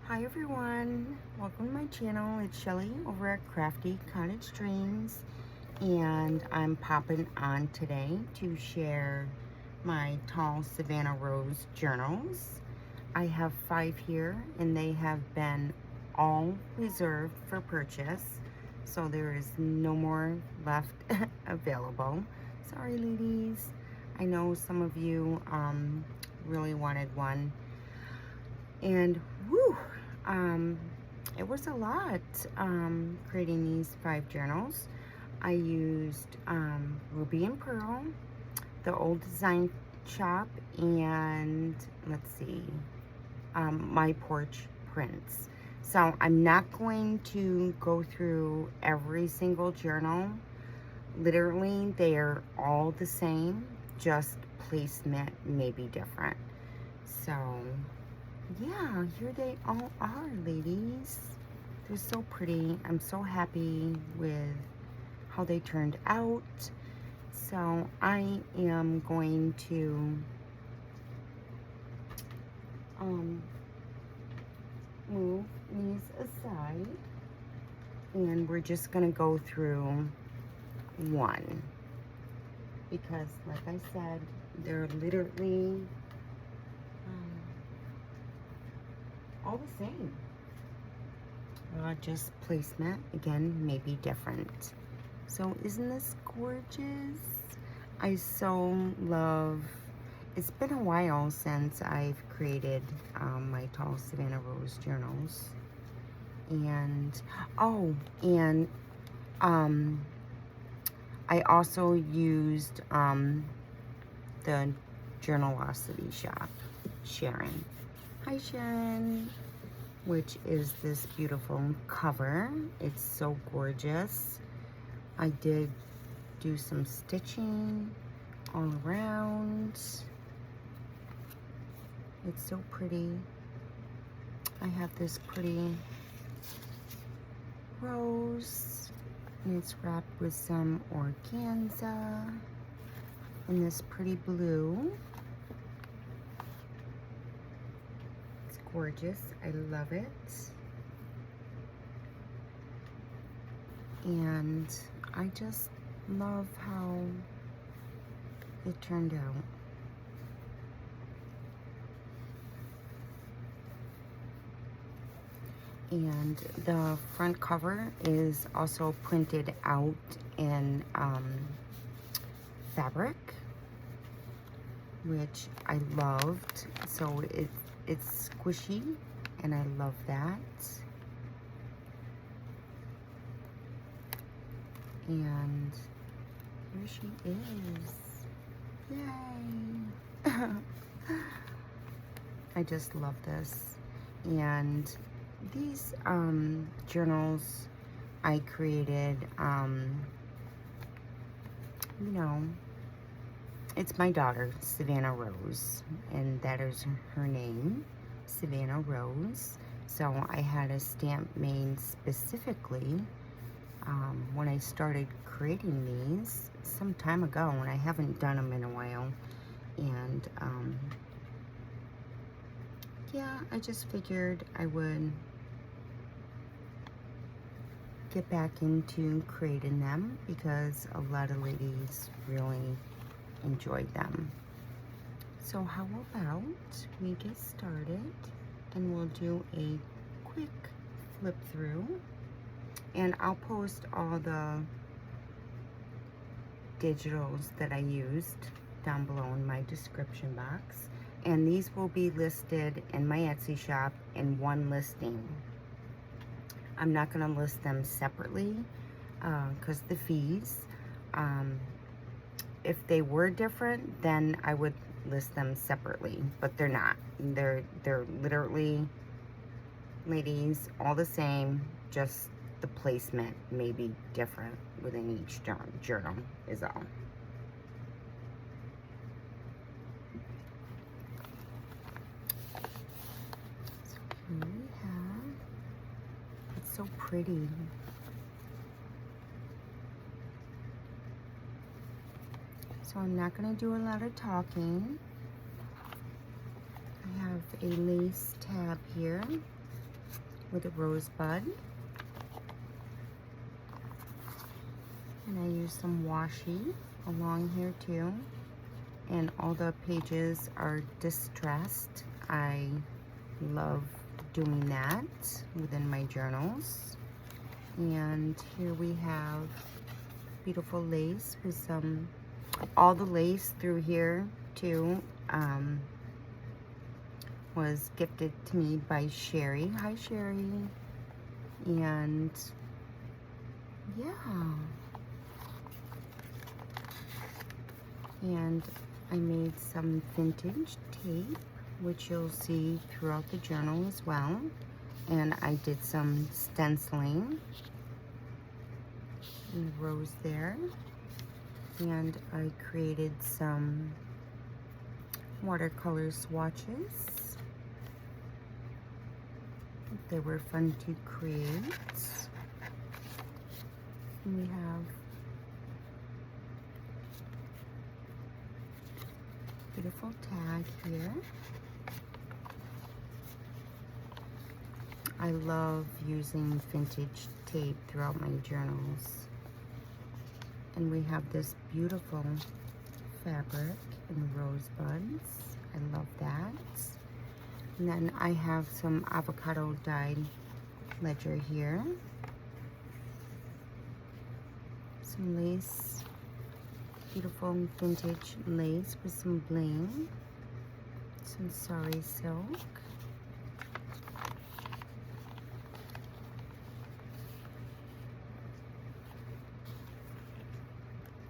Hi everyone, welcome to my channel. It's Shelly over at Crafty Cottage Dreams, and I'm popping on today to share my Tall Savannah Rose Journals. I have 5 here and they have been all reserved for purchase, so there is no more left available. Sorry ladies, I know some of you really wanted one, and whew, it was a lot creating these 5 journals. I used Ruby and Pearl, the Old Design Shop, and let's see, My Porch Prints. So I'm not going to go through every single journal. Literally, they are all the same, just placement may be different. So yeah, here they all are, ladies. They're so pretty. I'm so happy with how they turned out. So I am going to move these aside, and we're just gonna go through one, because like I said, they're literally all the same. Just placement, again, maybe different. So isn't this gorgeous? I so love, it's been a while since I've created my Tall Savannah Rose Journals. And, oh, and I also used the Journalosity shop, Sharon. Hi Sharon. Which is this beautiful cover. It's so gorgeous. I did do some stitching all around. It's so pretty. I have this pretty rose, and it's wrapped with some organza in this pretty blue. Gorgeous. I love it. And I just love how it turned out. And the front cover is also printed out in fabric, which I loved. So it's squishy, and I love that. And here she is. Yay! I just love this. And these journals I created, you know, it's my daughter, Savannah Rose, and that is her name, Savannah Rose. So I had a stamp made specifically when I started creating these some time ago, and I haven't done them in a while. And yeah, I just figured I would get back into creating them because a lot of ladies really enjoyed them. So how about we get started, and we'll do a quick flip through, and I'll post all the digitals that I used down below in my description box, and these will be listed in my Etsy shop in one listing. I'm not going to list them separately because the fees. If they were different, then I would list them separately, but they're not. They're literally, ladies, all the same, just the placement may be different within each journal is all. So here we have, it's so pretty. So I'm not going to do a lot of talking. I have a lace tab here, with a rosebud. And I use some washi along here too. And all the pages are distressed. I love doing that within my journals. And here we have beautiful lace with some, all the lace through here too was gifted to me by Sherry. Hi Sherry. And yeah. And I made some vintage tape, which you'll see throughout the journal as well. And I did some stenciling in the rose there. And I created some watercolor swatches. They were fun to create. And we have beautiful tag here. I love using vintage tape throughout my journals. And we have this beautiful fabric in rosebuds. I love that. And then I have some avocado dyed ledger here. Some lace, beautiful vintage lace with some bling. Some sari silk.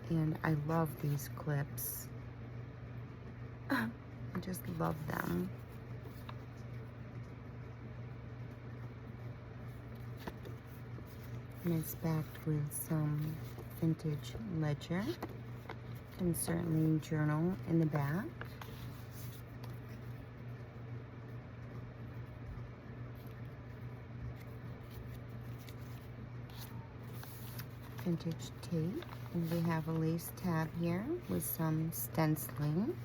And I love these clips. I just love them. And it's backed with some vintage ledger. Can certainly journal in the back. Vintage tape. And we have a lace tab here with some stenciling.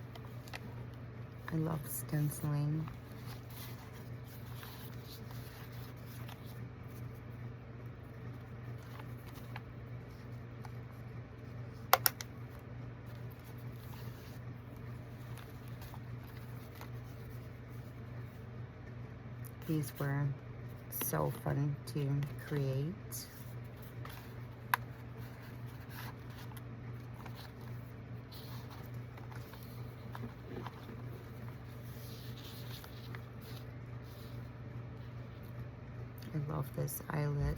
I love stenciling. These were so fun to create. I love this eyelet.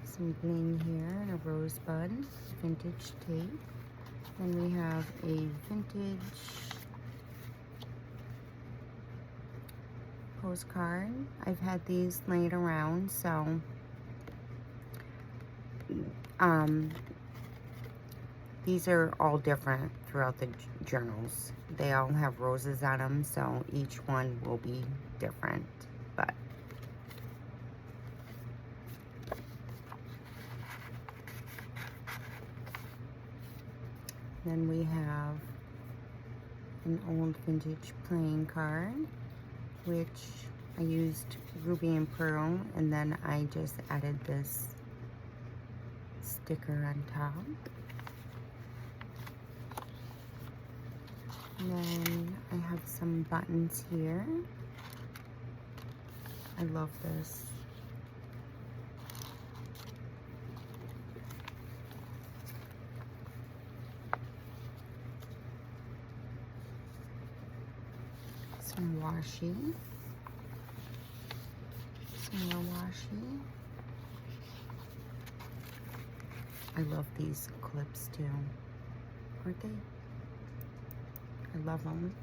Some bling here and a rosebud, vintage tape. Then we have a vintage postcard. I've had these laying around, so these are all different throughout the journals. They all have roses on them, so each one will be different. But then we have an old vintage playing card, which I used ruby and pearl, and then I just added this sticker on top. And then I have some buttons here. I love this. Some washi. Some more washi. I love these clips too, aren't they? I love them.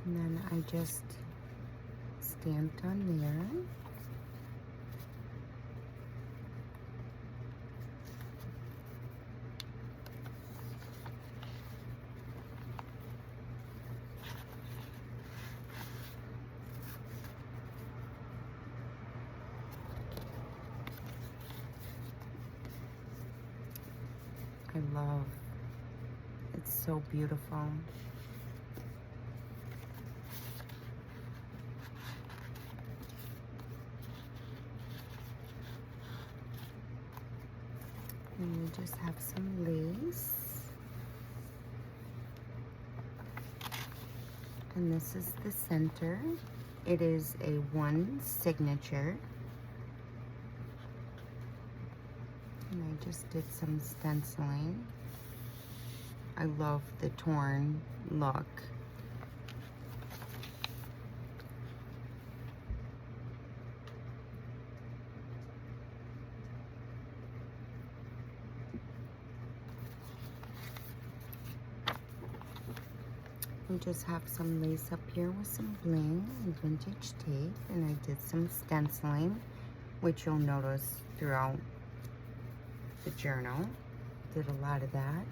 And then I just stamped on there. I love. It's so beautiful. And we just have some lace. And this is the center. It is a 1 signature. And I just did some stenciling. I love the torn look. We just have some lace up here with some bling and vintage tape, and I did some stenciling, which you'll notice throughout the journal. Did a lot of that.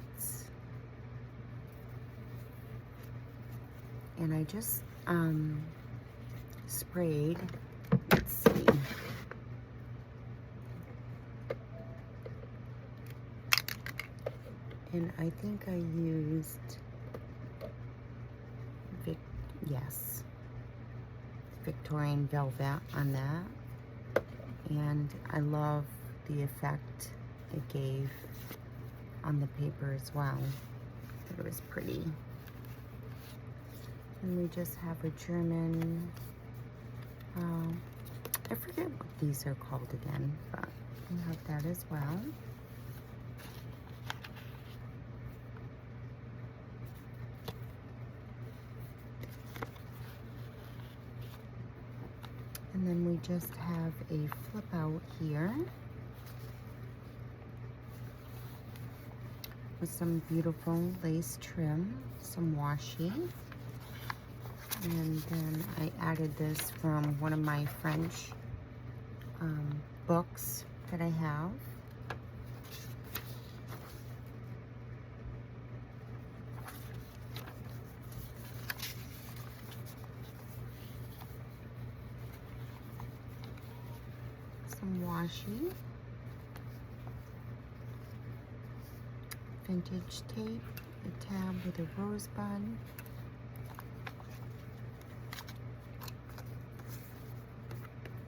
And I just sprayed, let's see, and I think I used Victorian velvet on that, and I love the effect it gave on the paper as well. It was pretty. And we just have a German, I forget what these are called again, but we have that as well. And then we just have a flip out here with some beautiful lace trim, some washi. And then I added this from one of my French books that I have. Some washi, vintage tape, a tab with a rosebud,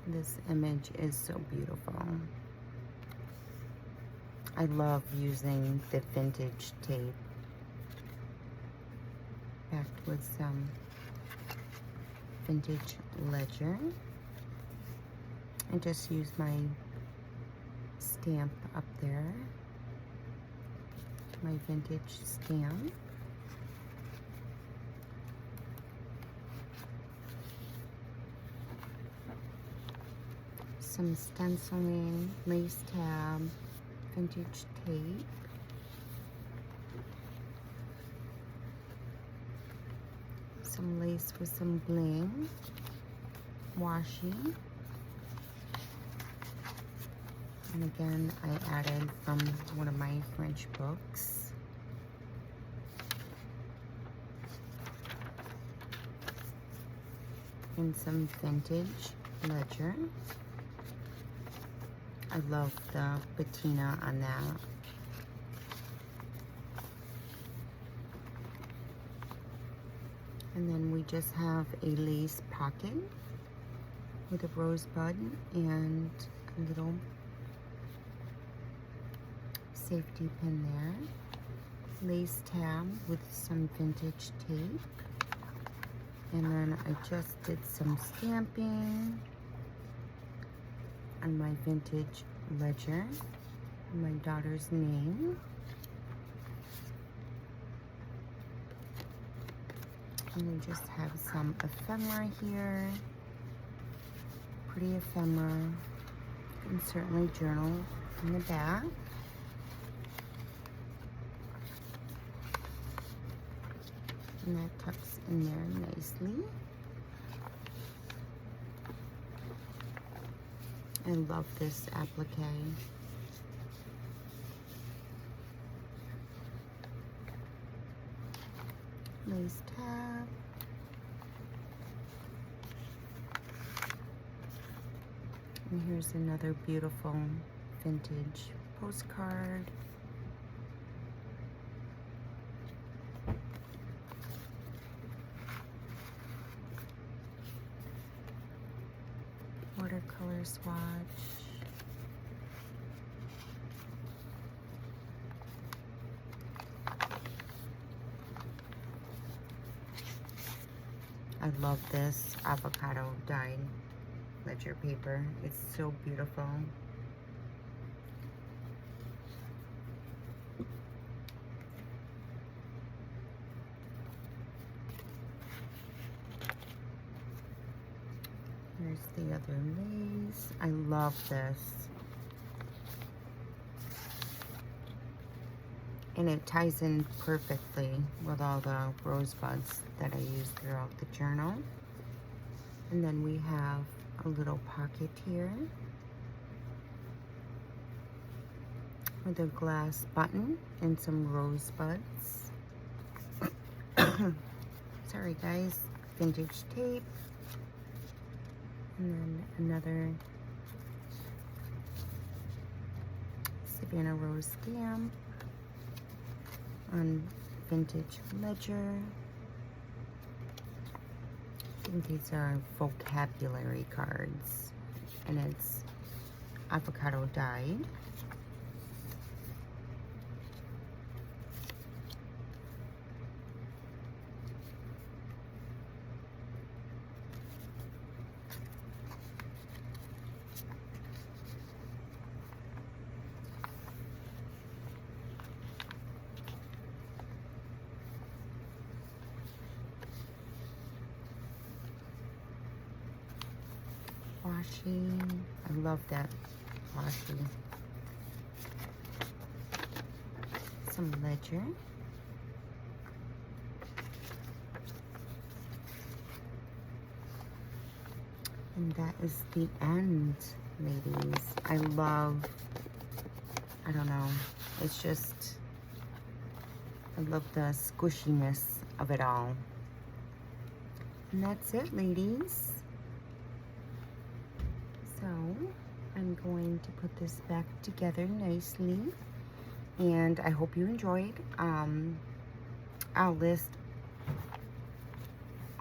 this image is so beautiful. I love using the vintage tape backed with some vintage ledger. I just use my stamp up there, my vintage stamp. Some stenciling, lace tab, vintage tape. Some lace with some bling, washi. And again, I added from one of my French books. And some vintage ledger. I love the patina on that. And then we just have a lace pocket with a rosebud and a little safety pin there. Lace tab with some vintage tape. And then I just did some stamping on my vintage ledger, my daughter's name. And we just have some ephemera here, pretty ephemera, and certainly journal in the back. And that tucks in there nicely. I love this applique. Lace tab. And here's another beautiful vintage postcard. swatch. I love this avocado dyed ledger paper. It's so beautiful. Here's the other lace. I love this. And it ties in perfectly with all the rosebuds that I use throughout the journal. And then we have a little pocket here with a glass button and some rosebuds. Sorry guys, vintage tape. And then another Savannah Rose stamp on vintage ledger. I think these are vocabulary cards, and it's avocado dyed. Washi. I love that washi. Some ledger. And that is the end, ladies. I love, I don't know, it's just, I love the squishiness of it all. And that's it, ladies. So I'm going to put this back together nicely, and I hope you enjoyed. I'll list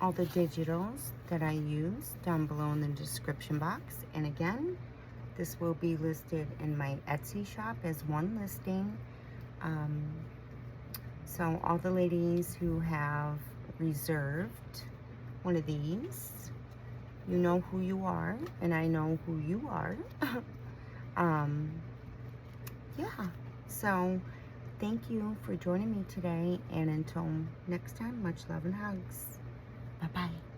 all the digitals that I use down below in the description box, and again, this will be listed in my Etsy shop as one listing. So all the ladies who have reserved one of these, you know who you are, and I know who you are. Yeah, so thank you for joining me today, and until next time, much love and hugs. Bye-bye.